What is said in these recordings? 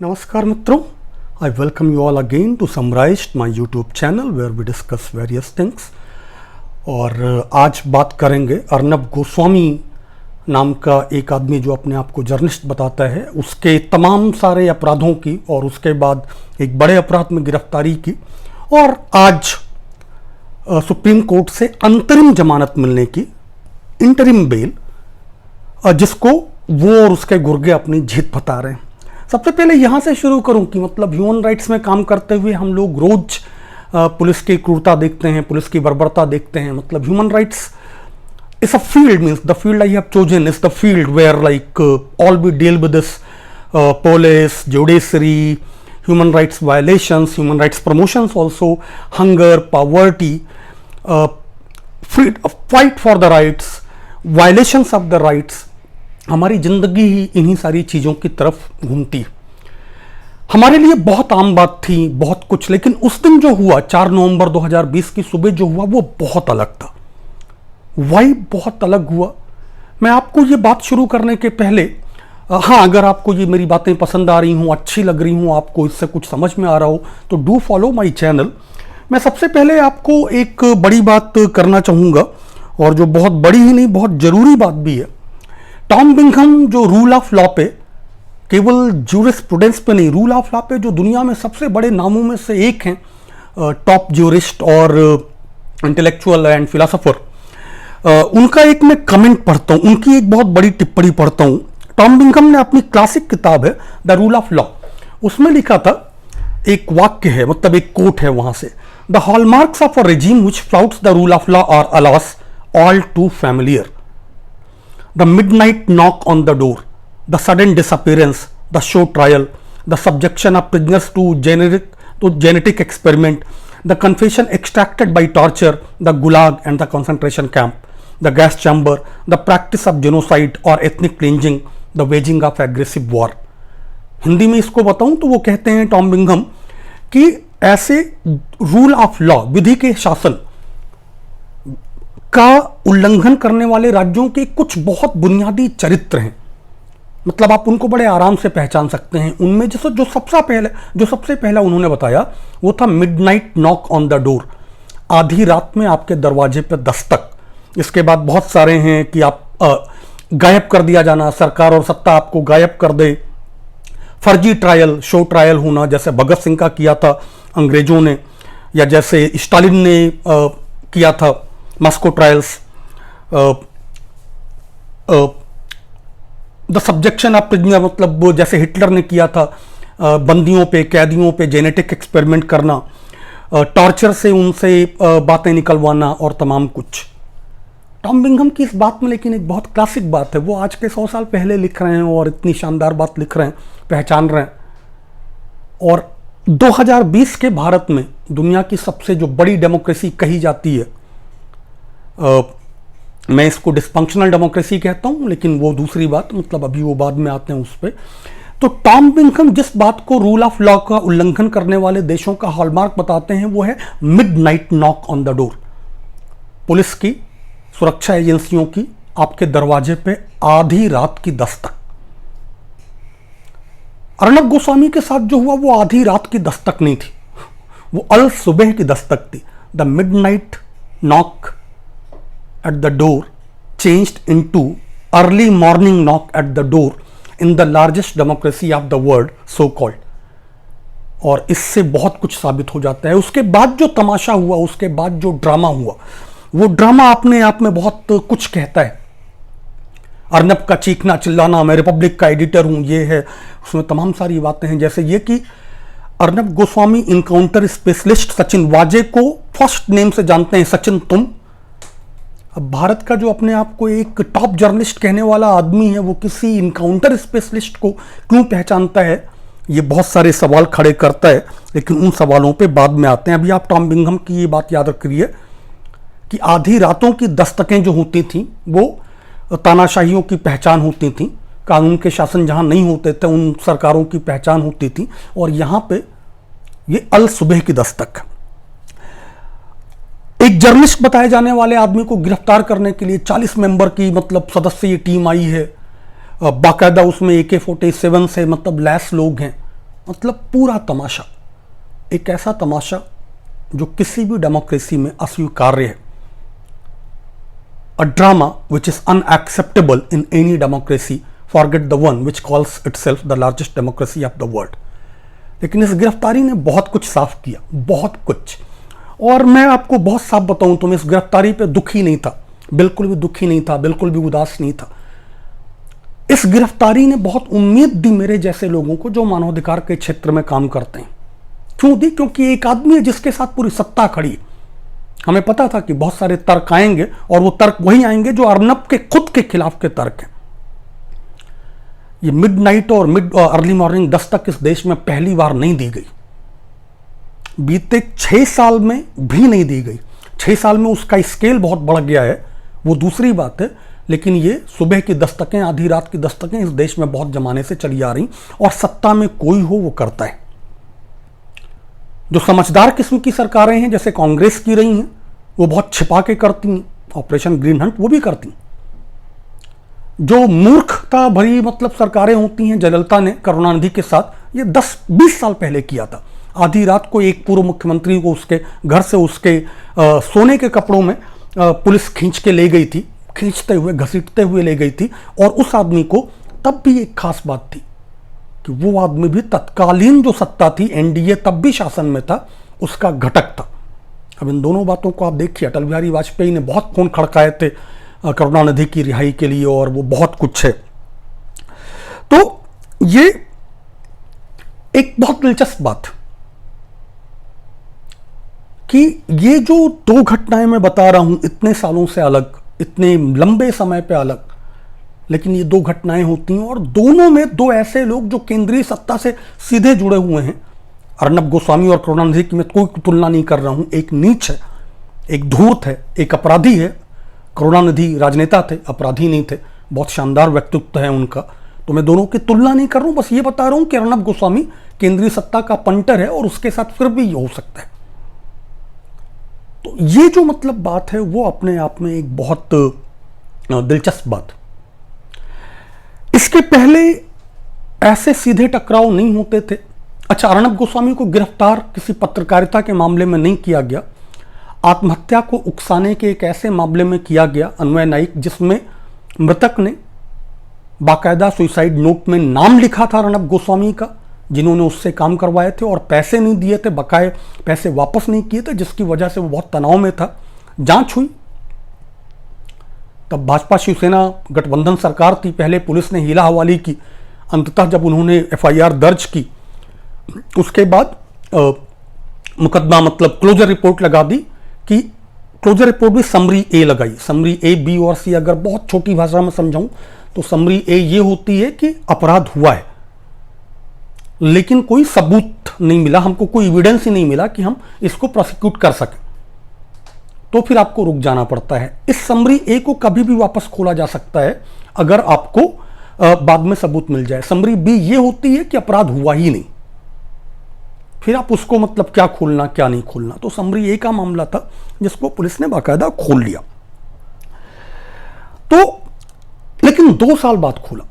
Namaskar मित्रों, I welcome you all again to Summarized, my YouTube channel where we discuss various things. और आज बात करेंगे अर्नब गोस्वामी नाम का एक आदमी जो अपने आप को जर्नलिस्ट बताता है, उसके तमाम सारे अपराधों की और उसके बाद एक बड़े अपराध में गिरफ्तारी की और आज सुप्रीम कोर्ट से अंतरिम जमानत मिलने की, इंटरिम बेल, जिसको वो और उसके गुर्गे अपनी जीत बता रहे हैं। सबसे पहले यहाँ से शुरू करूँ कि मतलब ह्यूमन राइट्स में काम करते हुए हम लोग रोज पुलिस की क्रूरता देखते हैं, पुलिस की बर्बरता देखते हैं। मतलब human rights is a field, means the field I have chosen is the field where like all we deal with this police, judiciary, human rights violations, human rights promotions also, hunger, poverty, fight for the rights, violations of the rights। हमारी ज़िंदगी ही इन्हीं सारी चीज़ों की तरफ घूमती है। हमारे लिए बहुत आम बात थी, बहुत कुछ, लेकिन उस दिन जो हुआ 4 नवंबर 2020 की सुबह जो हुआ वो बहुत अलग था। वाइब बहुत अलग हुआ। मैं आपको ये बात शुरू करने के पहले, हाँ, अगर आपको ये मेरी बातें पसंद आ रही हूँ, अच्छी लग रही हूँ, आपको इससे कुछ समझ में आ रहा हो तो डू फॉलो माई चैनल। मैं सबसे पहले आपको एक बड़ी बात करना चाहूँगा और जो बहुत बड़ी ही नहीं, बहुत ज़रूरी बात भी है। टॉम बिंघम जो रूल ऑफ लॉ पे, केवल ज्यूरिस्प्रूडेंस पे नहीं, रूल ऑफ लॉ पे जो दुनिया में सबसे बड़े नामों में से एक हैं, टॉप ज्यूरिस्ट और इंटेलेक्चुअल एंड फिलोसोफर, उनका एक मैं कमेंट पढ़ता हूँ, उनकी एक बहुत बड़ी टिप्पणी पढ़ता हूँ। टॉम बिंघम ने अपनी क्लासिक किताब है द रूल ऑफ लॉ, उसमें लिखा था, एक वाक्य है, मतलब एक कोट है वहाँ से, the hallmarks of a regime which flouts the rule of law are alas all too familiar. The midnight knock on the door, the sudden disappearance, the show trial, the subjection of prisoners to genetic experiment, the confession extracted by torture, the gulag and the concentration camp, the gas chamber, the practice of genocide or ethnic cleansing, the waging of aggressive war। Hindi में इसको बताऊं तो वो कहते हैं Tom Bingham कि ऐसे rule of law, विधि के शासन का उल्लंघन करने वाले राज्यों के कुछ बहुत बुनियादी चरित्र हैं। मतलब आप उनको बड़े आराम से पहचान सकते हैं। उनमें जो सबसे पहला उन्होंने बताया वो था midnight knock on the door, आधी रात में आपके दरवाजे पर दस्तक। इसके बाद बहुत सारे हैं कि आप गायब कर दिया जाना, सरकार और सत्ता आपको गायब कर दे, फर्जी ट्रायल, शो ट्रायल होना, जैसे भगत सिंह का किया था अंग्रेजों ने, या जैसे स्टालिन ने किया था Moscow trials, the subjection of prisoner, मतलब जैसे हिटलर ने किया था बंदियों पे, कैदियों पे जेनेटिक एक्सपेरिमेंट करना, टॉर्चर से उनसे बातें निकलवाना और तमाम कुछ। टॉम बिंघम की इस बात में लेकिन एक बहुत क्लासिक बात है, वो आज के 100 साल पहले लिख रहे हैं और इतनी शानदार बात लिख रहे हैं, पहचान रहे हैं। और 2020 के भारत में दुनिया की सबसे जो बड़ी डेमोक्रेसी कही जाती है, मैं इसको डिस्फंक्शनल डेमोक्रेसी कहता हूं, लेकिन वो दूसरी बात, मतलब अभी वो बाद में आते हैं उस पर। तो टॉम बिंघम जिस बात को रूल ऑफ लॉ का उल्लंघन करने वाले देशों का हॉलमार्क बताते हैं वो है midnight knock on the door. Police की, सुरक्षा एजेंसियों की आपके दरवाजे पे आधी रात की दस्तक। अर्नब गोस्वामी के साथ जो हुआ वो आधी रात की दस्तक नहीं थी, वो अल सुबह की दस्तक थी। The midnight knock at the door changed into early morning knock at the door in the largest democracy of the world so called। और इससे बहुत कुछ साबित हो जाता है। उसके बाद जो तमाशा हुआ, उसके बाद जो ड्रामा हुआ, वो ड्रामा अपने आप में बहुत कुछ कहता है। अर्नब का चीखना चिल्लाना, मैं रिपब्लिक का एडिटर हूं, ये है, उसमें तमाम सारी बातें हैं, जैसे ये कि अर्नब गोस्वामी इनकाउंटर स्पेशलिस्ट सचिन वाजे को फर्स्ट नेम से जानते हैं, सचिन तुम। अब भारत का जो अपने आप को एक टॉप जर्नलिस्ट कहने वाला आदमी है, वो किसी इनकाउंटर स्पेशलिस्ट को क्यों पहचानता है, ये बहुत सारे सवाल खड़े करता है, लेकिन उन सवालों पे बाद में आते हैं। अभी आप टॉम बिंघम की ये बात याद रखिए कि आधी रातों की दस्तकें जो होती थीं वो तानाशाहियों की पहचान होती थी, कानून के शासन जहाँ नहीं होते थे उन सरकारों की पहचान होती थी, और यहाँ पे ये अल सुबह की दस्तक। एक जर्नलिस्ट बताए जाने वाले आदमी को गिरफ्तार करने के लिए 40 मेंबर की, मतलब सदस्यीय टीम आई है, बाकायदा उसमें AK-47 से मतलब लैस लोग हैं, मतलब पूरा तमाशा, एक ऐसा तमाशा जो किसी भी डेमोक्रेसी में अस्वीकार्य है। A drama which is unacceptable in any democracy, forget the one which calls itself the largest democracy of the world. लेकिन इस गिरफ्तारी ने बहुत कुछ साफ किया, बहुत कुछ। और मैं आपको बहुत साफ बताऊं तो मैं इस गिरफ्तारी पे दुखी नहीं था, बिल्कुल भी दुखी नहीं था, बिल्कुल भी उदास नहीं था। इस गिरफ्तारी ने बहुत उम्मीद दी मेरे जैसे लोगों को जो मानवाधिकार के क्षेत्र में काम करते हैं। क्यों दी? क्योंकि एक आदमी है जिसके साथ पूरी सत्ता खड़ी है। हमें पता था कि बहुत सारे तर्क आएंगे और वो तर्क वही आएंगे जो अर्नब के खुद के खिलाफ के तर्क हैं। ये मिडनाइट और अर्ली मॉर्निंग दस्तक इस देश में पहली बार नहीं दी गई, बीते 6 साल में भी नहीं दी गई। 6 साल में उसका स्केल बहुत बढ़ गया है, वो दूसरी बात है, लेकिन ये सुबह की दस्तकें, आधी रात की दस्तकें इस देश में बहुत जमाने से चली आ रही, और सत्ता में कोई हो वो करता है। जो समझदार किस्म की सरकारें हैं जैसे कांग्रेस की रही हैं, वो बहुत छिपा के करती हैं, ऑपरेशन ग्रीन हंट वो भी करती हैं। जो मूर्खता भरी मतलब सरकारें होती हैं, जयललिता ने करुणानिधि के साथ ये 10-20 साल पहले किया था। आधी रात को एक पूर्व मुख्यमंत्री को उसके घर से उसके सोने के कपड़ों में पुलिस खींच के ले गई थी, खींचते हुए घसीटते हुए ले गई थी। और उस आदमी को तब भी एक खास बात थी कि वो आदमी भी तत्कालीन जो सत्ता थी, एनडीए तब भी शासन में था, उसका घटक था। अब इन दोनों बातों को आप देखिए, अटल बिहारी वाजपेयी ने बहुत फोन खड़काए थे करुणानिधि की रिहाई के लिए, और वो बहुत कुछ है। तो ये एक बहुत दिलचस्प बात कि ये जो 2 घटनाएं मैं बता रहा हूं, इतने सालों से अलग, इतने लंबे समय पे अलग, लेकिन ये 2 घटनाएं होती हैं और दोनों में 2 ऐसे लोग जो केंद्रीय सत्ता से सीधे जुड़े हुए हैं। अर्नब गोस्वामी और करुणानिधि की मैं कोई तुलना नहीं कर रहा हूं। एक नीच है, एक धूर्त है, एक अपराधी है। करुणानिधि राजनेता थे, अपराधी नहीं थे, बहुत शानदार व्यक्तित्व है उनका। तो मैं दोनों की तुलना नहीं कर रहा हूं, बस ये बता रहा हूं कि अर्नब गोस्वामी केंद्रीय सत्ता का पंटर है और उसके साथ फिर भी ये हो सकता है। तो ये जो मतलब बात है वो अपने आप में एक बहुत दिलचस्प बात। इसके पहले ऐसे सीधे टकराव नहीं होते थे। अच्छा, अर्नब गोस्वामी को गिरफ्तार किसी पत्रकारिता के मामले में नहीं किया गया, आत्महत्या को उकसाने के एक ऐसे मामले में किया गया, अन्वय नाइक, जिसमें मृतक ने बाकायदा सुसाइड नोट में नाम लिखा था अर्नब गोस्वामी का, जिन्होंने उससे काम करवाए थे, और पैसे नहीं दिए थे, बकाए पैसे वापस नहीं किए थे, जिसकी वजह से वो बहुत तनाव में था। जांच हुई, तब भाजपा शिवसेना गठबंधन सरकार थी, पहले पुलिस ने हीला हवाली की, अंततः जब उन्होंने एफआईआर दर्ज की उसके बाद मुकदमा मतलब क्लोजर रिपोर्ट लगा दी, कि क्लोजर रिपोर्ट भी समरी ए लगाई। समरी ए, बी और सी अगर बहुत छोटी भाषा में समझाऊं तो समरी ए ये होती है कि अपराध हुआ है लेकिन कोई सबूत नहीं मिला, हमको कोई एविडेंस ही नहीं मिला कि हम इसको प्रोसिक्यूट कर सकें, तो फिर आपको रुक जाना पड़ता है। इस समरी ए को कभी भी वापस खोला जा सकता है अगर आपको बाद में सबूत मिल जाए। समरी बी ये होती है कि अपराध हुआ ही नहीं, फिर आप उसको मतलब क्या खोलना क्या नहीं खोलना। तो समरी ए का मामला था जिसको पुलिस ने बाकायदा खोल लिया। तो लेकिन 2 साल बाद खोला।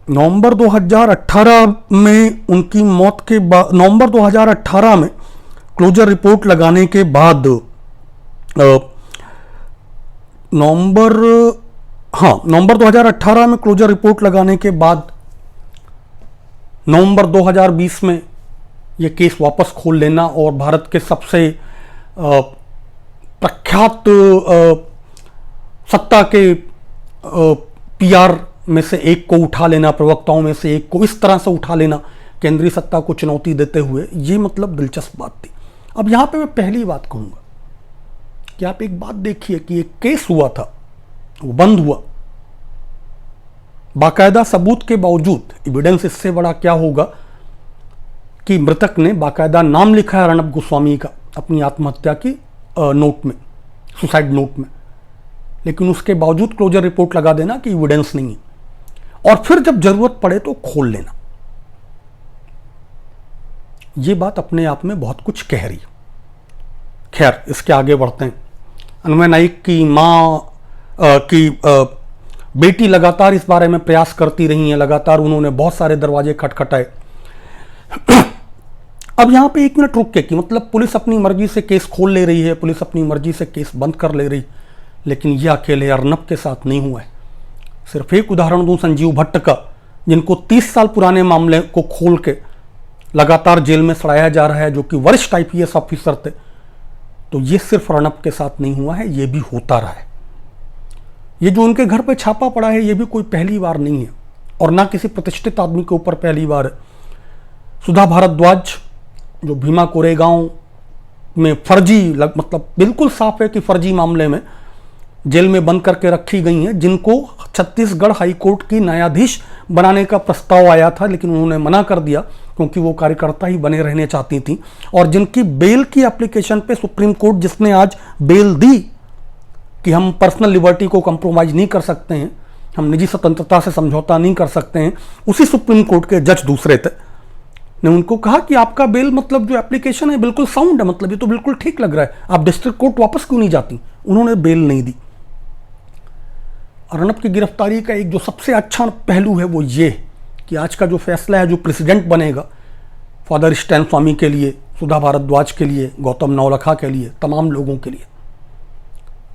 नवंबर 2018 में उनकी मौत के बाद, नवंबर 2018 में क्लोजर रिपोर्ट लगाने के बाद, नवंबर 2018 में क्लोजर रिपोर्ट लगाने के बाद नवंबर 2020 में यह केस वापस खोल लेना और भारत के सबसे प्रख्यात सत्ता के पीआर में से एक को उठा लेना, प्रवक्ताओं में से एक को इस तरह से उठा लेना केंद्रीय सत्ता को चुनौती देते हुए, ये मतलब दिलचस्प बात थी। अब यहां पे मैं पहली बात कहूंगा कि आप एक बात देखिए कि एक केस हुआ था, वो बंद हुआ बाकायदा सबूत के बावजूद। एविडेंस इससे बड़ा क्या होगा कि मृतक ने बाकायदा नाम लिखा है अर्नब गोस्वामी का अपनी आत्महत्या की नोट में, सुसाइड नोट में, लेकिन उसके बावजूद क्लोजर रिपोर्ट लगा देना कि एविडेंस नहीं है, और फिर जब जरूरत पड़े तो खोल लेना। यह बात अपने आप में बहुत कुछ कह रही है। खैर, इसके आगे बढ़ते हैं। अन्वय नाइक की मां की बेटी लगातार इस बारे में प्रयास करती रही हैं, लगातार उन्होंने बहुत सारे दरवाजे खटखटाए, अब यहाँ पे 1 मिनट रुक के, कि मतलब पुलिस अपनी मर्जी से केस खोल ले रही है, पुलिस अपनी मर्जी से केस बंद कर ले रही, लेकिन यह अकेले अर्नब के साथ नहीं हुआ है। सिर्फ एक उदाहरण दूं संजीव भट्ट का, जिनको 30 साल पुराने मामले को खोल के लगातार जेल में सड़ाया जा रहा है, जो कि वरिष्ठ IPS ऑफिसर थे। तो ये सिर्फ अर्नब के साथ नहीं हुआ है, ये भी होता रहा है। ये जो उनके घर पे छापा पड़ा है, ये भी कोई पहली बार नहीं है, और ना किसी प्रतिष्ठित आदमी के ऊपर पहली बार है। सुधा भारद्वाज जो भीमा कोरेगांव में फर्जी, मतलब बिल्कुल साफ है कि फर्जी मामले में जेल में बंद करके रखी गई हैं, जिनको छत्तीसगढ़ हाईकोर्ट की न्यायाधीश बनाने का प्रस्ताव आया था, लेकिन उन्होंने मना कर दिया क्योंकि वो कार्यकर्ता ही बने रहने चाहती थी, और जिनकी बेल की एप्लीकेशन पे सुप्रीम कोर्ट, जिसने आज बेल दी कि हम पर्सनल लिबर्टी को कंप्रोमाइज नहीं कर सकते हैं, हम निजी स्वतंत्रता से समझौता नहीं कर सकते हैं, उसी सुप्रीम कोर्ट के जज दूसरे थे, ने उनको कहा कि आपका बेल, मतलब जो एप्लीकेशन है बिल्कुल साउंड है, मतलब ये तो बिल्कुल ठीक लग रहा है, आप डिस्ट्रिक्ट कोर्ट वापस क्यों नहीं जाती। उन्होंने बेल नहीं दी। अर्नब की गिरफ्तारी का एक जो सबसे अच्छा पहलू है वो ये कि आज का जो फैसला है, जो प्रेसिडेंट बनेगा फादर स्टैन स्वामी के लिए, सुधा भारद्वाज के लिए, गौतम नवलखा के लिए, तमाम लोगों के लिए,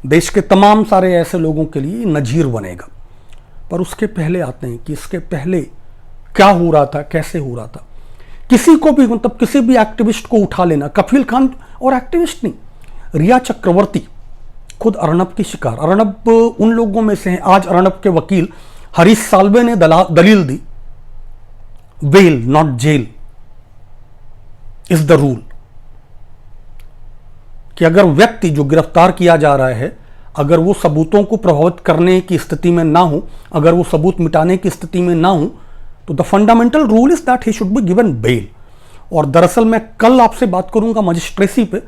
देश के तमाम सारे ऐसे लोगों के लिए नजीर बनेगा। पर उसके पहले आते हैं कि इसके पहले क्या हो रहा था, कैसे हो रहा था। किसी को भी, मतलब किसी भी एक्टिविस्ट को उठा लेना, कफील खान और एक्टिविस्ट नहीं, रिया चक्रवर्ती खुद अर्नब की शिकार। अर्नब उन लोगों में से हैं। आज अर्नब के वकील हरीश साल्वे ने दलील दी, bail not jail is the rule, कि अगर व्यक्ति जो गिरफ्तार किया जा रहा है, अगर वो सबूतों को प्रभावित करने की स्थिति में ना हो, अगर वो सबूत मिटाने की स्थिति में ना हो, तो the fundamental rule is that he should be given bail. और दरअसल मैं कल आपसे बात करूंगा मजिस्ट्रेसी पे,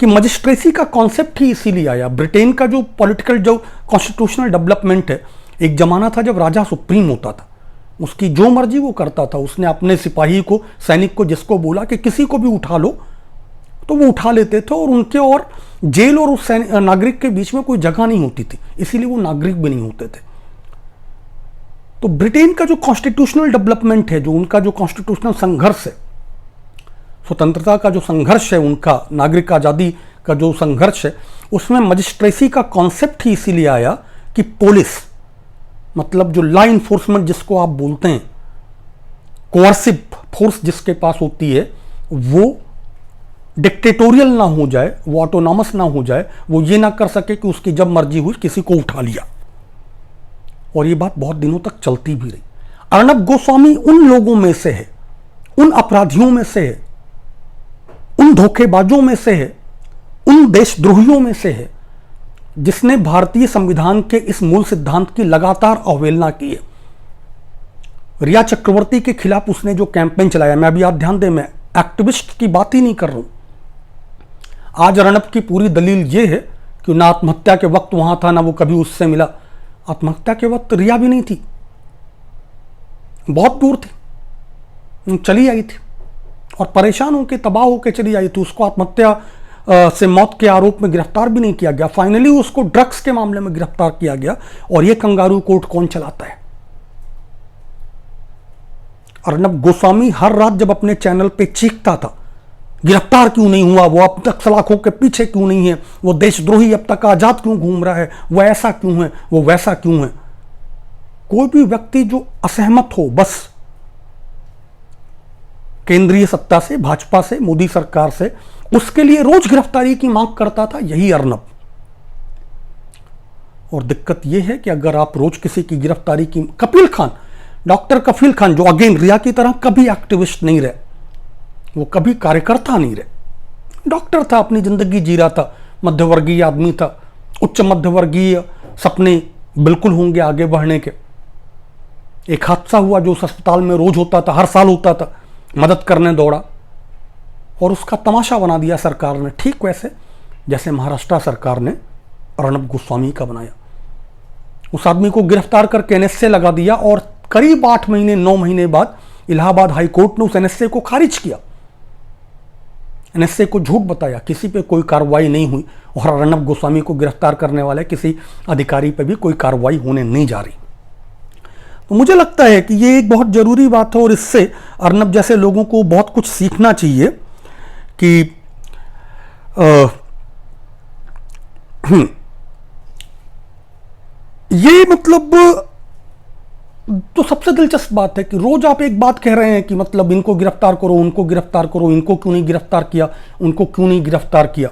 कि मजिस्ट्रेसी का कॉन्सेप्ट ही इसीलिए आया। ब्रिटेन का जो पॉलिटिकल, जो कॉन्स्टिट्यूशनल डेवलपमेंट है, एक जमाना था जब राजा सुप्रीम होता था, उसकी जो मर्जी वो करता था। उसने अपने सिपाही को, सैनिक को, जिसको बोला कि किसी को भी उठा लो, तो वो उठा लेते थे, और उनके और जेल और उस नागरिक के बीच में कोई जगह नहीं होती थी, इसीलिए वो नागरिक भी नहीं होते थे। तो ब्रिटेन का जो कॉन्स्टिट्यूशनल डेवलपमेंट है, जो उनका जो कॉन्स्टिट्यूशनल संघर्ष है, स्वतंत्रता का जो संघर्ष है, उनका नागरिक आज़ादी का जो संघर्ष है, उसमें मजिस्ट्रेसी का कॉन्सेप्ट ही इसीलिए आया कि पुलिस, मतलब जो लॉ इन्फोर्समेंट जिसको आप बोलते हैं, कोअर्सिव फोर्स जिसके पास होती है, वो डिक्टेटोरियल ना हो जाए, वो ऑटोनॉमस ना हो जाए, वो ये ना कर सके कि उसकी जब मर्जी हुई किसी को उठा लिया। और ये बात बहुत दिनों तक चलती भी रही। अर्नब गोस्वामी उन लोगों में से है, उन अपराधियों में से है, उन धोखेबाजों में से है, उन देशद्रोहियों में से है, जिसने भारतीय संविधान के इस मूल सिद्धांत की लगातार अवहेलना की है। रिया चक्रवर्ती के खिलाफ उसने जो कैंपेन चलाया, मैं अभी आप ध्यान दें, मैं एक्टिविस्ट की बात ही नहीं कर रहा हूं। आज अर्नब की पूरी दलील यह है कि ना आत्महत्या के वक्त वहां था, ना वो कभी उससे मिला। आत्महत्या के वक्त रिया भी नहीं थी, बहुत दूर थी, चली आई थी, और परेशान होकर, तबाह होकर चली आई थी। उसको आत्महत्या से मौत के आरोप में गिरफ्तार भी नहीं किया गया। फाइनली उसको ड्रग्स के मामले में गिरफ्तार किया गया। और ये कंगारू कोर्ट कौन चलाता है? अर्नब गोस्वामी हर रात जब अपने चैनल पे चीखता था, गिरफ्तार क्यों नहीं हुआ, वो अब तक सलाखों के पीछे क्यों नहीं है, वो देशद्रोही अब तक आजाद क्यों घूम रहा है, वो ऐसा क्यों है, वो वैसा क्यों है। कोई भी व्यक्ति जो असहमत हो, बस केंद्रीय सत्ता से, भाजपा से, मोदी सरकार से, उसके लिए रोज गिरफ्तारी की मांग करता था यही अर्नब। और दिक्कत यह है कि अगर आप रोज किसी की गिरफ्तारी की, कफील खान, डॉक्टर कफील खान, जो अगेन रिया की तरह कभी एक्टिविस्ट नहीं रहे, वो कभी कार्यकर्ता नहीं रहे, डॉक्टर था, अपनी जिंदगी जी रहा था, मध्यवर्गीय आदमी था, उच्च मध्यवर्गीय सपने बिल्कुल होंगे आगे बढ़ने के। एक हादसा हुआ जो उस अस्पताल में रोज होता था, हर साल होता था, मदद करने दौड़ा, और उसका तमाशा बना दिया सरकार ने, ठीक वैसे जैसे महाराष्ट्र सरकार ने अर्नब गोस्वामी का बनाया। उस आदमी को गिरफ्तार करके एनएसए लगा दिया, और करीब 8 महीने 9 महीने बाद इलाहाबाद हाईकोर्ट ने उस एनएसए को खारिज किया। एनएसए को झूठ बताया, किसी पे कोई कार्रवाई नहीं हुई, और अर्नब गोस्वामी को गिरफ्तार करने वाले किसी अधिकारी पे भी कोई कार्रवाई होने नहीं जा रही। तो मुझे लगता है कि ये एक बहुत जरूरी बात है और इससे अर्नब जैसे लोगों को बहुत कुछ सीखना चाहिए कि ये मतलब तो सबसे दिलचस्प बात है कि रोज आप एक बात कह रहे हैं कि मतलब इनको गिरफ्तार करो, उनको गिरफ्तार करो, इनको क्यों नहीं गिरफ्तार किया, उनको क्यों नहीं गिरफ्तार किया।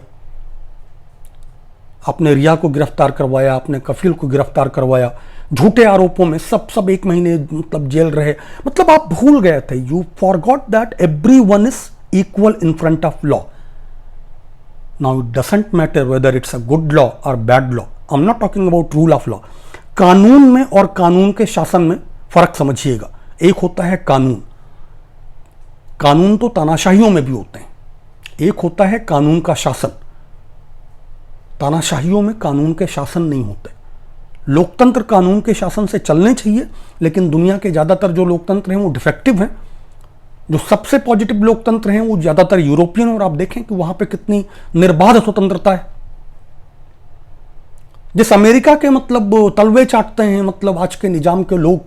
आपने रिया को गिरफ्तार करवाया, आपने कफील को गिरफ्तार करवाया, झूठे आरोपों में सब 1 महीने मतलब जेल रहे। मतलब आप भूल गए थे, you forgot that everyone is equal in front of law. Now it doesn't matter whether it's a good law और bad law. I am not talking about rule of law. कानून में और कानून के शासन में फर्क समझिएगा। एक होता है कानून, कानून तो तानाशाहियों में भी होते हैं। एक होता है कानून का शासन, तानाशाहियों में कानून के शासन नहीं होते। लोकतंत्र कानून के शासन से चलने चाहिए, लेकिन दुनिया के ज़्यादातर जो लोकतंत्र हैं वो डिफेक्टिव हैं। जो सबसे पॉजिटिव लोकतंत्र हैं वो ज़्यादातर यूरोपियन, और आप देखें कि वहाँ पे कितनी निर्बाध स्वतंत्रता है। जिस अमेरिका के मतलब तलवे चाटते हैं मतलब आज के निजाम के लोग,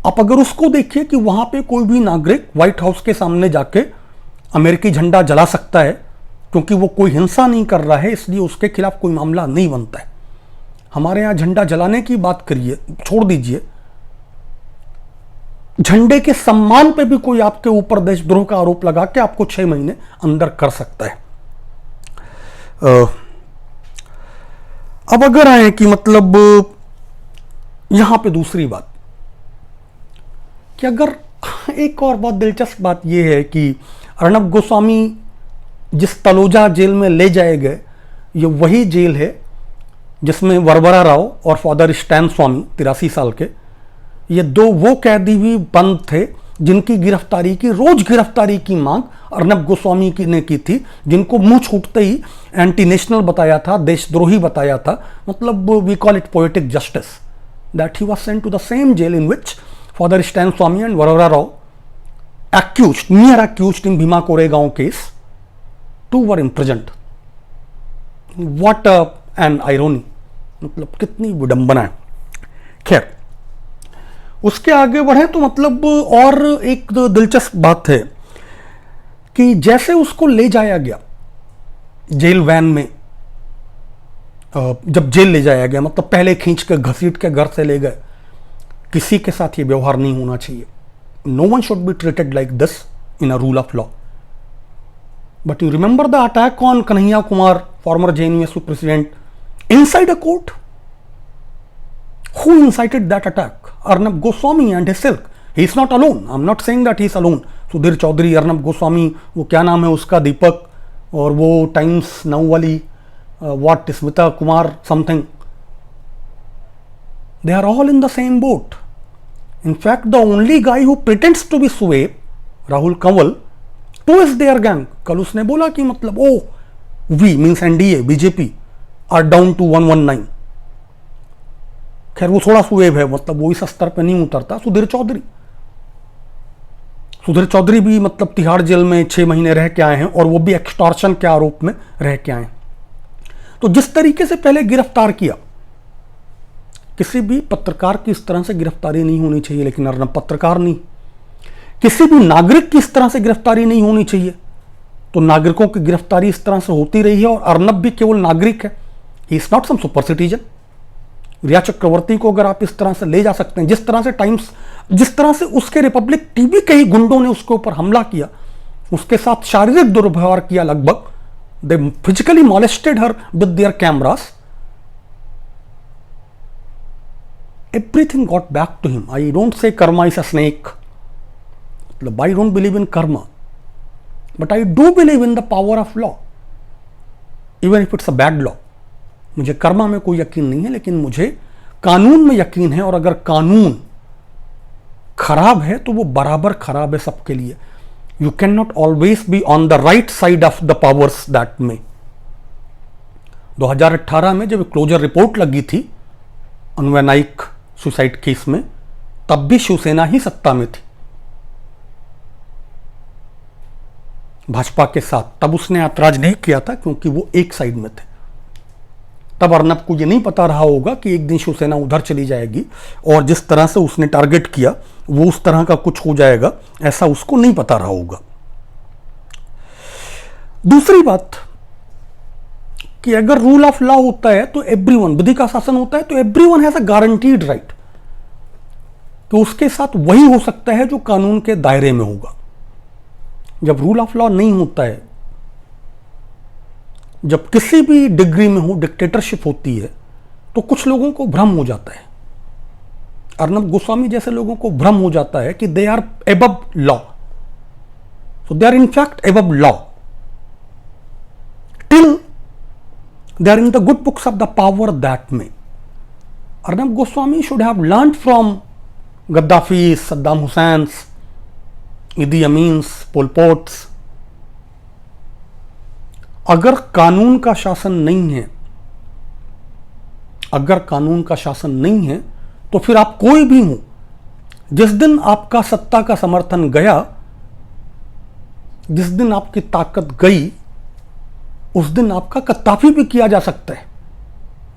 आप अगर उसको देखिए कि वहाँ पे कोई भी नागरिक व्हाइट हाउस के सामने जाके अमेरिकी झंडा जला सकता है, क्योंकि वो कोई हिंसा नहीं कर रहा है, इसलिए उसके खिलाफ कोई मामला नहीं बनता है। हमारे यहाँ झंडा जलाने की बात करिए, छोड़ दीजिए, झंडे के सम्मान पे भी कोई आपके ऊपर देशद्रोह का आरोप लगा के आपको 6 महीने अंदर कर सकता है। अब अगर आए कि मतलब यहां पे दूसरी बात कि अगर एक और बहुत दिलचस्प बात यह है कि अर्नब गोस्वामी जिस तलोजा जेल में ले जाए गए, ये वही जेल है जिसमें वरवरा राव और फादर स्टैन स्वामी 83 साल के, ये 2 वो कैदी भी बंद थे जिनकी गिरफ्तारी की, रोज गिरफ्तारी की मांग अर्नब गोस्वामी ने की थी, जिनको मुंह छूटते ही एंटी नेशनल बताया था, देशद्रोही बताया था। मतलब we call it poetic justice that he was sent to the same jail in which father Stan Swamy and Varavara Rao near accused in Bhima Koregaon case to were imprisoned. What an irony, मतलब कितनी विडंबना है। खैर, उसके आगे बढ़े तो मतलब और एक दिलचस्प बात है कि जैसे उसको ले जाया गया जेल वैन में, जब जेल ले जाया गया मतलब पहले खींच के घसीट के घर से ले गए, किसी के साथ ये व्यवहार नहीं होना चाहिए। No one should be treated like this in a rule of law. But you remember the attack on Kanhaiya Kumar, former JNU president, inside a court? Who incited that attack? Arnab Goswami and his ilk. He is not alone. I'm not saying that he is alone. Sudhir Chaudhary, Arnab Goswami, वो क्या नाम है उसका, दीपक, और वो Times Now वाली what Smita Kumar something, they are all in the same boat. In fact, the only guy who pretends to be Sueb, Rahul Kanwal, too is their gang. कल उसने बोला कि मतलब oh we means NDA BJP are down to 119। खैर वो थोड़ा सुएब है, मतलब वो इस स्तर पे नहीं उतरता। सुधीर चौधरी भी मतलब तिहाड़ जेल में 6 महीने रह के आए हैं, और वो भी एक्सटॉर्शन के आरोप में रह के आए हैं। तो जिस तरीके से पहले गिरफ्तार किया, किसी भी पत्रकार की इस तरह से गिरफ्तारी नहीं होनी चाहिए, लेकिन अर्नब पत्रकार नहीं। किसी भी नागरिक की इस तरह से गिरफ्तारी नहीं होनी चाहिए, तो नागरिकों की गिरफ्तारी इस तरह से होती रही है, और अर्नब भी केवल नागरिक है, he is not some super citizen. Rhea Chakraborty को अगर आप इस तरह से ले जा सकते हैं, जिस तरह से टाइम्स, जिस तरह से उसके रिपब्लिक टीवी के ही गुंडों ने उसके ऊपर हमला किया, उसके साथ शारीरिक दुर्व्यवहार किया, लगभग they physically molested her with their cameras, everything got back to him. I don't say karma is a snake. I don't believe in karma, but I do believe in the power of law, even if it's a bad law. मुझे कर्मा में कोई यकीन नहीं है, लेकिन मुझे कानून में यकीन है, और अगर कानून खराब है तो वो बराबर खराब है सबके लिए। You can not always be on the right side of the powers that में। 2018 में जब क्लोजर रिपोर्ट लगी थी अन्वय नाइक सुसाइड केस में, तब भी शिवसेना ही सत्ता में थी भाजपा के साथ। तब उसने ऐतराज नहीं किया था क्योंकि वो एक साइड में थे। तब अर्नब को ये नहीं पता रहा होगा कि एक दिन शिवसेना उधर चली जाएगी और जिस तरह से उसने टारगेट किया वो उस तरह का कुछ हो जाएगा, ऐसा उसको नहीं पता रहा होगा। दूसरी बात कि अगर रूल ऑफ लॉ होता है तो एवरीवन, विधि का शासन होता है तो everyone has a guaranteed right, तो उसके साथ वही हो सकता है जो कानून के दायरे में होगा। जब रूल ऑफ लॉ नहीं होता है, जब किसी भी डिग्री में हो डिक्टेटरशिप होती है, तो कुछ लोगों को भ्रम हो जाता है। अर्नब गोस्वामी जैसे लोगों को भ्रम हो जाता है कि they are above law, so they are in fact above law till they are in the good books of the power that में। Arnab Goswami should have learned from Gaddafi, Saddam Hussein, Idi Amins, Pol Pots. अगर कानून का शासन नहीं है, अगर कानून का शासन नहीं है तो फिर आप कोई भी हो, जिस दिन आपका सत्ता का समर्थन गया, जिस दिन आपकी ताकत गई, उस दिन आपका कत्ताफी भी किया जा सकता है।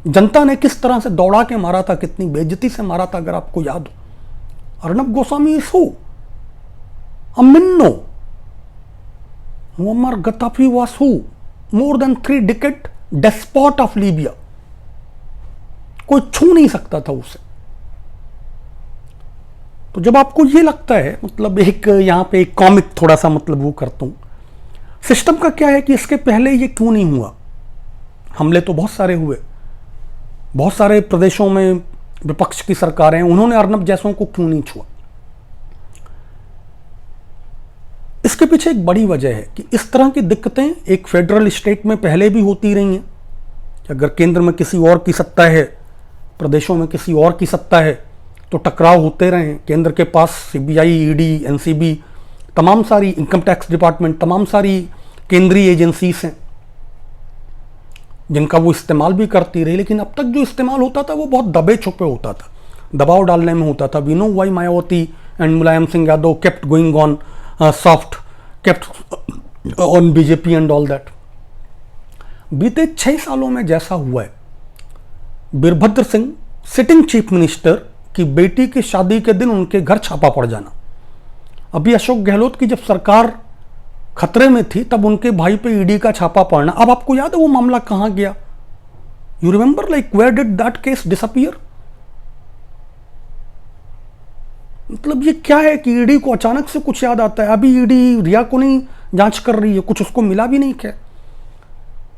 जनता ने किस तरह से दौड़ा के मारा था, कितनी बेइज्जती से मारा था, अगर आपको याद हो। Arnab Goswami is who? A minnow. Muammar Gaddafi was who? More than 3 decade despot of Libya. कोई छू नहीं सकता था उसे। तो जब आपको ये लगता है, मतलब एक यहां पे एक कॉमिक थोड़ा सा मतलब वो करता हूं, सिस्टम का क्या है कि इसके पहले ये क्यों नहीं हुआ? हमले तो बहुत सारे हुए, बहुत सारे प्रदेशों में विपक्ष की सरकारें, उन्होंने अर्नब जैसों को क्यों नहीं छुआ? इसके पीछे एक बड़ी वजह है कि इस तरह की दिक्कतें एक फेडरल स्टेट में पहले भी होती रही हैं। अगर केंद्र में किसी और की सत्ता है, प्रदेशों में किसी और की सत्ता है, तो टकराव होते रहे। केंद्र के पास सीबीआई, ईडी, एनसीबी, तमाम सारी, इनकम टैक्स डिपार्टमेंट, तमाम सारी केंद्रीय एजेंसीज हैं जिनका वो इस्तेमाल भी करती रही। लेकिन अब तक जो इस्तेमाल होता था वो बहुत दबे छुपे होता था, दबाव डालने में होता था। We know why Mayawati and Mulayam Singh Yadav kept going on soft, kept on BJP and all that। बीते 6 सालों में जैसा हुआ है, Virbhadra Singh sitting chief minister की बेटी की शादी के दिन उनके घर छापा पड़ जाना, अभी अशोक गहलोत की जब सरकार खतरे में थी तब उनके भाई पे ईडी का छापा पड़ना। अब आपको याद है वो मामला कहां गया? You remember, like where did that case disappear? मतलब ये क्या है कि ईडी को अचानक से कुछ याद आता है। अभी ईडी रिया को नहीं जांच कर रही है, कुछ उसको मिला भी नहीं क्या?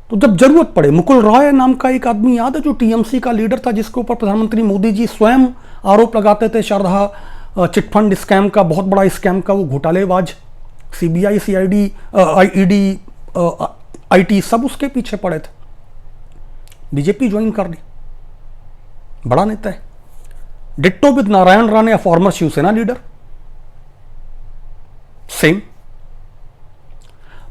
तो जब जरूरत पड़े, मुकुल रॉय नाम का एक आदमी याद है जो टीएमसी का लीडर था, जिसके ऊपर प्रधानमंत्री मोदी जी स्वयं आरोप लगाते थे शारदा चिटफंड स्कैम का, बहुत बड़ा स्कैम का, वो घोटालेबाज। सीबीआई, सीआईडी, ईडी, आईटी सब उसके पीछे पड़े थे। बीजेपी ज्वाइन कर ली, बड़ा नेता है। Ditto with Narayan Rane, a former Shiv Sena leader, same.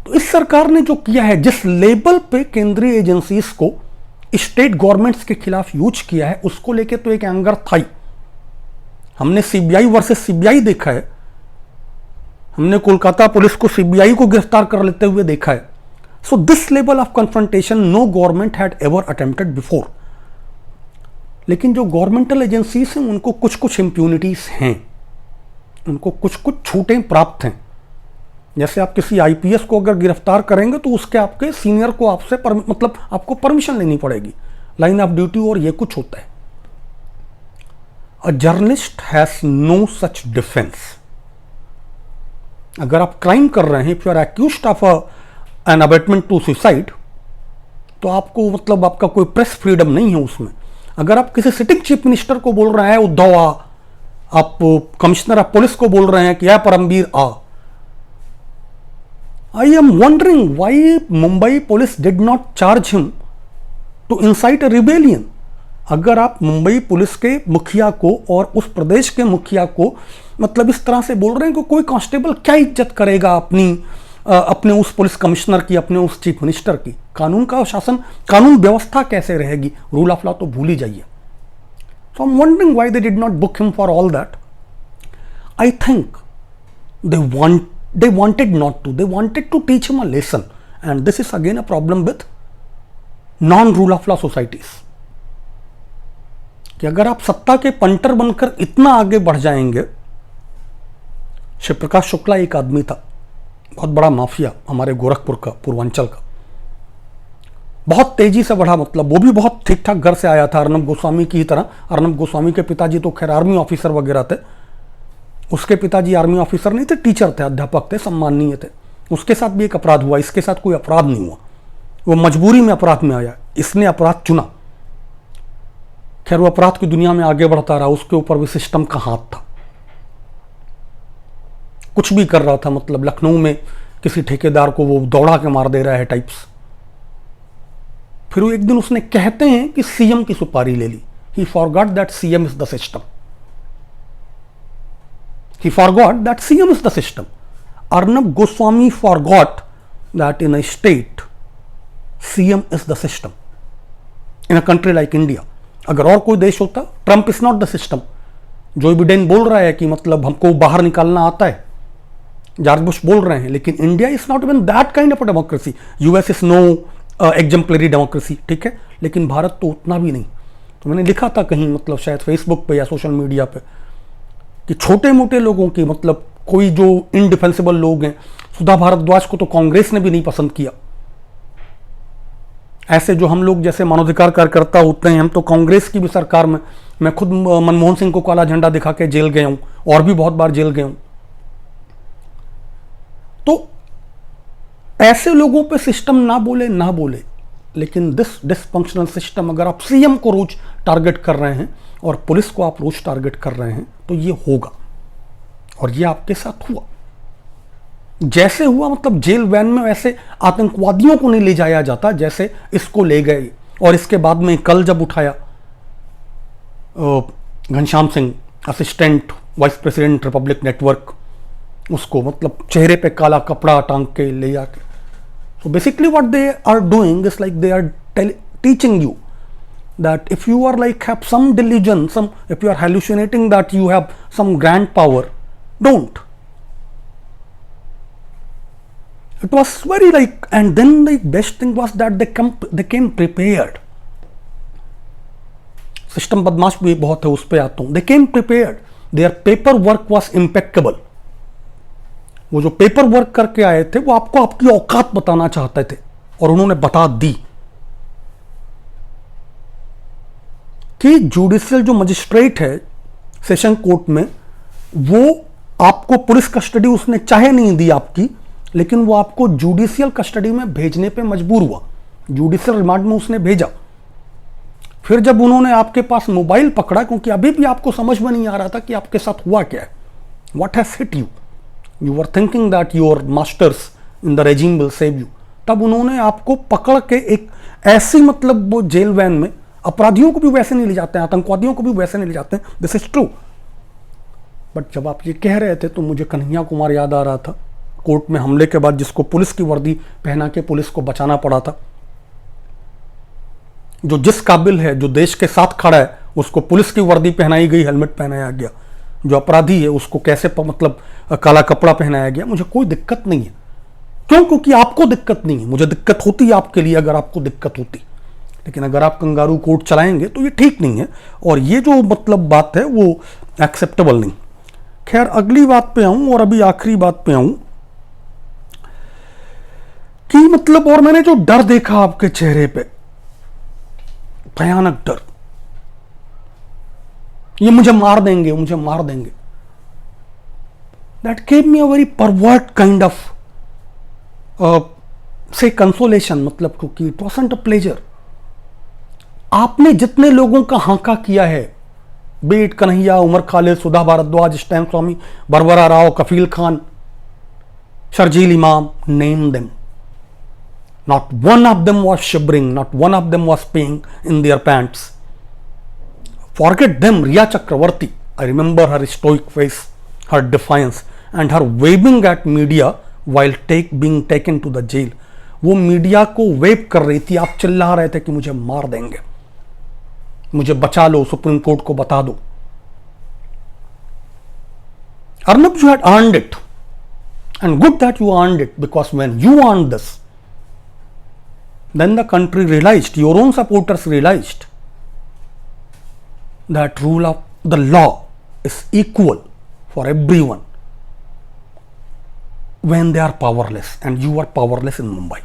तो इस सरकार ने जो किया है, जिस लेवल पे केंद्रीय एजेंसीज को स्टेट गवर्नमेंट्स के खिलाफ यूज किया है, उसको लेके तो एक एंगर था ही। हमने सीबीआई वर्सेस सीबीआई देखा है, हमने कोलकाता पुलिस को सीबीआई को गिरफ्तार कर लेते हुए देखा है। So this level of confrontation no government had ever attempted before. लेकिन जो गवर्नमेंटल एजेंसीज हैं उनको कुछ कुछ इम्प्यूनिटीज हैं, उनको कुछ कुछ छूटें प्राप्त हैं। जैसे आप किसी आईपीएस को अगर गिरफ्तार करेंगे तो उसके आपके सीनियर को आपसे मतलब आपको परमिशन लेनी पड़ेगी, लाइन ऑफ ड्यूटी, और ये कुछ होता है। A journalist has no such defence. अगर आप क्राइम कर रहे हैं, if you are accused of an abetment to suicide, तो आपको मतलब आपका कोई प्रेस फ्रीडम नहीं है उसमें। अगर आप किसी सिटिंग चीफ मिनिस्टर को बोल रहे हैं उद्धव आ, आप कमिश्नर ऑफ पुलिस को बोल रहे हैं कि परमबीर आ, I am wondering why Mumbai police did not charge him to incite a rebellion. अगर आप मुंबई पुलिस के मुखिया को और उस प्रदेश के मुखिया को मतलब इस तरह से बोल रहे हैं कि कोई कांस्टेबल क्या इज्जत करेगा अपने उस पुलिस कमिश्नर की, अपने उस चीफ मिनिस्टर की? कानून का शासन, कानून व्यवस्था कैसे रहेगी? रूल ऑफ लॉ तो भूल ही जाइए। So I am wondering why they did not book him for all that. I think they wanted not to, they wanted to teach him a lesson, and this is again a problem with non rule of law societies. कि अगर आप सत्ता के punter बनकर इतना आगे बढ़ जाएंगे, शिव प्रकाश शुक्ला एक आदमी था, बहुत बड़ा माफिया हमारे गोरखपुर का, पूर्वांचल का, बहुत तेजी से बढ़ा, मतलब वो भी बहुत ठीक ठाक घर से आया था अर्नब गोस्वामी की तरह। अर्नब गोस्वामी के पिताजी तो खैर आर्मी ऑफिसर वगैरह थे, उसके पिताजी आर्मी ऑफिसर नहीं थे, टीचर थे, अध्यापक थे, सम्माननीय थे। उसके साथ भी एक अपराध हुआ, इसके साथ कोई अपराध नहीं हुआ, वो मजबूरी में अपराध में आया, इसने अपराध चुना। खैर वो अपराध की दुनिया में आगे बढ़ता रहा, उसके ऊपर भी सिस्टम का हाथ था, कुछ भी कर रहा था, मतलब लखनऊ में किसी ठेकेदार को वो दौड़ा के मार दे रहा है टाइप्स। फिर वो एक दिन उसने, कहते हैं कि सीएम की सुपारी ले ली। He forgot that CM is the system, he forgot that CM is the system. Arnab Goswami forgot that in a state CM is the system, in a country like India. अगर और कोई देश होता, Trump is not the system. Joe Biden बोल रहा है कि मतलब हमको बाहर निकालना आता है, जॉर्ज बुश बोल रहे हैं, लेकिन India is not even that kind of a democracy. US is no exemplary democracy, ठीक है, लेकिन भारत तो उतना भी नहीं। तो मैंने लिखा था कहीं, मतलब शायद फेसबुक पे या सोशल मीडिया पे, कि छोटे मोटे लोगों की, मतलब कोई जो इनडिफेंसिबल लोग हैं, सुधा भारद्वाज को तो कांग्रेस ने भी नहीं पसंद किया। ऐसे जो हम लोग जैसे मानवाधिकार कार्यकर्ता होते हैं, हम तो कांग्रेस की भी सरकार में, मैं खुद मनमोहन सिंह को काला झंडा दिखा के जेल गया हूं, और भी बहुत बार जेल गया हूं। तो ऐसे लोगों पे सिस्टम ना बोले, लेकिन दिस डिसफंक्शनल सिस्टम, अगर आप सीएम को रोज टारगेट कर रहे हैं और पुलिस को आप रोज टारगेट कर रहे हैं, तो ये होगा, और ये आपके साथ हुआ। जैसे हुआ, मतलब जेल वैन में वैसे आतंकवादियों को नहीं ले जाया जाता जैसे इसको ले गए। और इसके बाद में कल जब उठाया Ghanshyam Singh, assistant vice president Republic network, उसको मतलब चेहरे पे काला कपड़ा टांग के ले जाके। So basically what they are doing is like they are teaching you that if you are like have some delusion, if you are hallucinating that you have some grand power, don't. It was very like, and then the best thing was that they came prepared. System बदमाश भी बहुत है, उस पे आता हूँ। They came prepared. Their paperwork was impeccable. वो जो पेपर वर्क करके आए थे, वो आपको आपकी औकात बताना चाहते थे, और उन्होंने बता दी कि जुडिशियल जो मजिस्ट्रेट है सेशन कोर्ट में, वो आपको पुलिस कस्टडी उसने चाहे नहीं दी आपकी, लेकिन वो आपको जुडिशियल कस्टडी में भेजने पे मजबूर हुआ, जुडिशियल रिमांड में उसने भेजा। फिर जब उन्होंने आपके पास मोबाइल पकड़ा, क्योंकि अभी भी आपको समझ में नहीं आ रहा था कि आपके साथ हुआ क्या है, what has hit you, you were thinking that your masters in the regime will save you, तब उन्होंने आपको पकड़ के एक ऐसी, मतलब वो जेल वैन में, अपराधियों को भी वैसे नहीं ले जाते हैं, आतंकवादियों को भी वैसे नहीं ले जाते हैं, दिस इज ट्रू। बट जब आप ये कह रहे थे तो मुझे कन्हैया कुमार याद आ रहा था, कोर्ट में हमले के बाद जिसको पुलिस की वर्दी पहना के पुलिस को बचाना पड़ा था। जो जिस काबिल है, जो देश के साथ खड़ा है, उसको पुलिस की वर्दी पहनाई गई, हेलमेट पहनाया गया। जो अपराधी है उसको कैसे मतलब काला कपड़ा पहनाया गया। मुझे कोई दिक्कत नहीं है, क्यों? क्योंकि आपको दिक्कत नहीं है, मुझे दिक्कत होती है आपके लिए अगर आपको दिक्कत होती, लेकिन अगर आप कंगारू कोर्ट चलाएंगे तो ये ठीक नहीं है, और ये जो मतलब बात है वो एक्सेप्टेबल नहीं। खैर अगली बात पे आऊं, और अभी आखिरी बात पे आऊं कि मतलब, और मैंने जो डर देखा आपके चेहरे पे, भयानक डर, ये मुझे मार देंगे, मुझे मार देंगे, that gave me a very pervert kind of से कंसोलेशन, मतलब क्योंकि इट वाज़न्ट अ प्लेजर। आपने जितने लोगों का हांका किया है, बेट कन्हैया, उमर खालिद, सुधा भारद्वाज, स्टैन स्वामी, बरबरा राव, कफील खान, शर्जील इमाम, name them, not one of them was shivering, not one of them was peeing in their pants. Forget them. Riya Chakravarti, I remember her stoic face, her defiance, and her waving at media while being taken to the jail. वो media को wave कर रही थी, आप चिल्ला रहे थे कि मुझे मार देंगे, मुझे बचा लो, सुप्रीम कोर्ट को बता दो। Arnab, you had earned it, and good that you earned it, because when you earned this, then the country realized, your own supporters realized that rule of the law is equal for everyone when they are powerless, and you are powerless in Mumbai.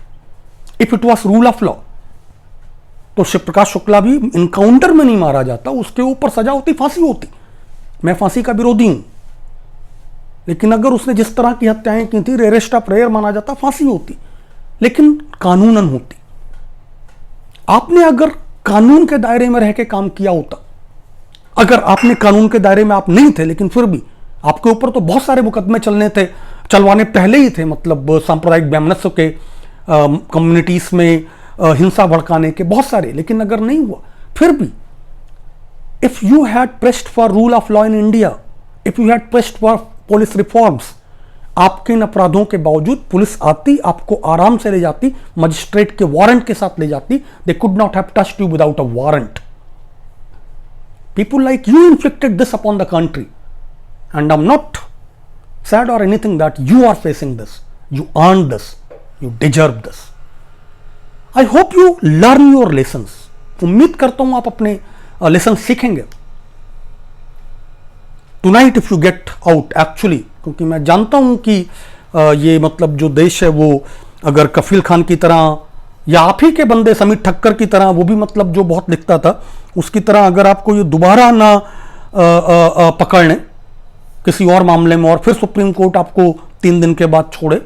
If it was rule of law, तो शिव प्रकाश शुक्ला भी encounter में नहीं मारा जाता, उसके ऊपर सजा होती, फांसी होती। मैं फांसी का विरोधी हूं, लेकिन अगर उसने जिस तरह की हत्याएं की थी, रेरेस्ट ऑफ रेयर माना जाता, फांसी होती, लेकिन कानूनन होती। आपने अगर कानून के दायरे में रह के काम किया होता, अगर आपने कानून के दायरे में आप नहीं थे, लेकिन फिर भी आपके ऊपर तो बहुत सारे मुकदमे चलवाने पहले ही थे, मतलब सांप्रदायिक वैमनस्य के, कम्युनिटीज में हिंसा भड़काने के बहुत सारे, लेकिन अगर नहीं हुआ, फिर भी if you had pressed for rule of law in India, if you had pressed for police reforms, आपके इन अपराधों के बावजूद पुलिस आती, आपको आराम से ले जाती, मजिस्ट्रेट के वारंट के साथ ले जाती। They could not have touched you without a warrant. People like you inflicted this upon the country, and I'm not sad or anything that you are facing this. You earned this, you deserve this. I hope you learn your lessons. उम्मीद करता हूं आप अपने lesson सीखेंगे tonight if you get out actually, क्योंकि मैं जानता हूं कि ये मतलब जो देश है वो अगर कफील खान की तरह या आप ही के बंदे समीर ठक्कर की तरह, वो भी मतलब जो बहुत लिखता था, उसकी तरह अगर आपको ये दोबारा ना पकड़ लें किसी और मामले में और फिर सुप्रीम कोर्ट आपको 3 दिन के बाद छोड़े,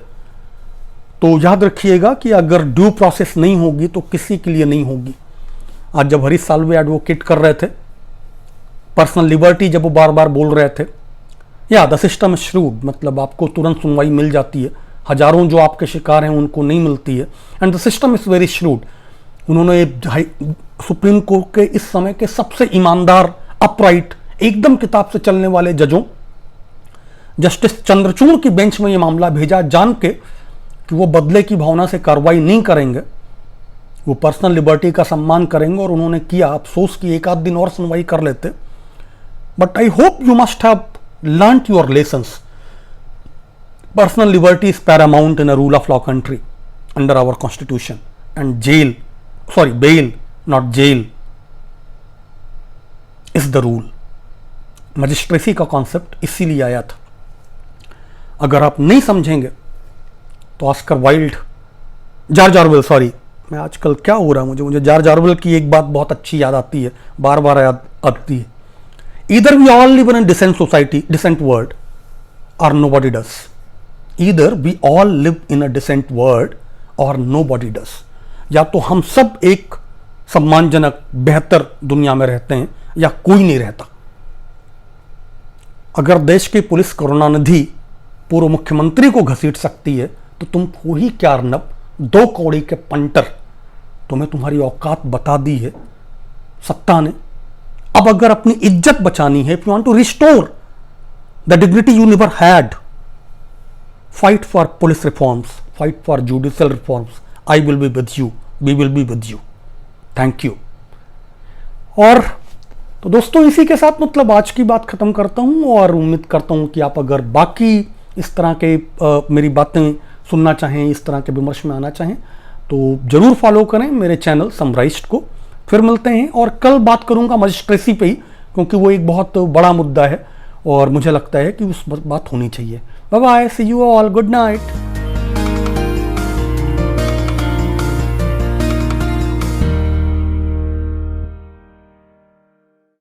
तो याद रखिएगा कि अगर ड्यू प्रोसेस नहीं होगी तो किसी के लिए नहीं होगी। आज जब हरीश साल्वे एडवोकेट कर रहे थे पर्सनल लिबर्टी, जब वो बार बार बोल रहे थे, या द सिस्टम इज श्रूड, मतलब आपको तुरंत सुनवाई मिल जाती है, हजारों जो आपके शिकार हैं उनको नहीं मिलती है, and the system is very shrewd. उन्होंने सुप्रीम कोर्ट के इस समय के सबसे ईमानदार, अपराइट, एकदम किताब से चलने वाले जजों जस्टिस चंद्रचूड़ की बेंच में यह मामला भेजा, जान के कि वो बदले की भावना से कार्रवाई नहीं करेंगे, वो पर्सनल लिबर्टी का सम्मान करेंगे, और उन्होंने किया। अफसोस कि एक आध दिन और सुनवाई कर लेते, but I hope you must have learned your lessons. Personal liberty is paramount in a rule of law country under our constitution, and bail, not jail, is the rule. Magistracy का कॉन्सेप्ट इसीलिए आया था। अगर आप नहीं समझेंगे तो Oscar Wilde, George Orwell, sorry मैं आजकल क्या हो रहा है, मुझे जॉर्ज ऑरवेल की एक बात बहुत अच्छी याद आती है, बार बार याद आती है। Either we all live in a decent society, decent world, और nobody does. Either we all live in a decent world or nobody does. या तो हम सब एक सम्मानजनक बेहतर दुनिया में रहते हैं या कोई नहीं रहता। अगर देश की पुलिस करुणानिधि पूर्व मुख्यमंत्री को घसीट सकती है तो तुम हो ही क्या अर्नब, 2 कौड़ी के पंटर, तुम्हें तुम्हारी औकात बता दी है सत्ता ने। अब अगर अपनी इज्जत बचानी है, if you want to restore the dignity you never had, fight for police reforms, fight for judicial reforms. I will be with you, we will be with you. Thank you. और तो दोस्तों इसी के साथ मतलब आज की बात खत्म करता हूं, और उम्मीद करता हूं कि आप अगर बाकी इस तरह के मेरी बातें सुनना चाहें, इस तरह के विमर्श में आना चाहें, तो जरूर फॉलो करें मेरे चैनल समराइज्ड को। फिर मिलते हैं, और कल बात करूंगा मजिस्ट्रेसी पे ही, क्योंकि वो एक बहुत बड़ा मुद्दा है और मुझे लगता है कि उस बात होनी चाहिए। Bye bye, see you all, good night.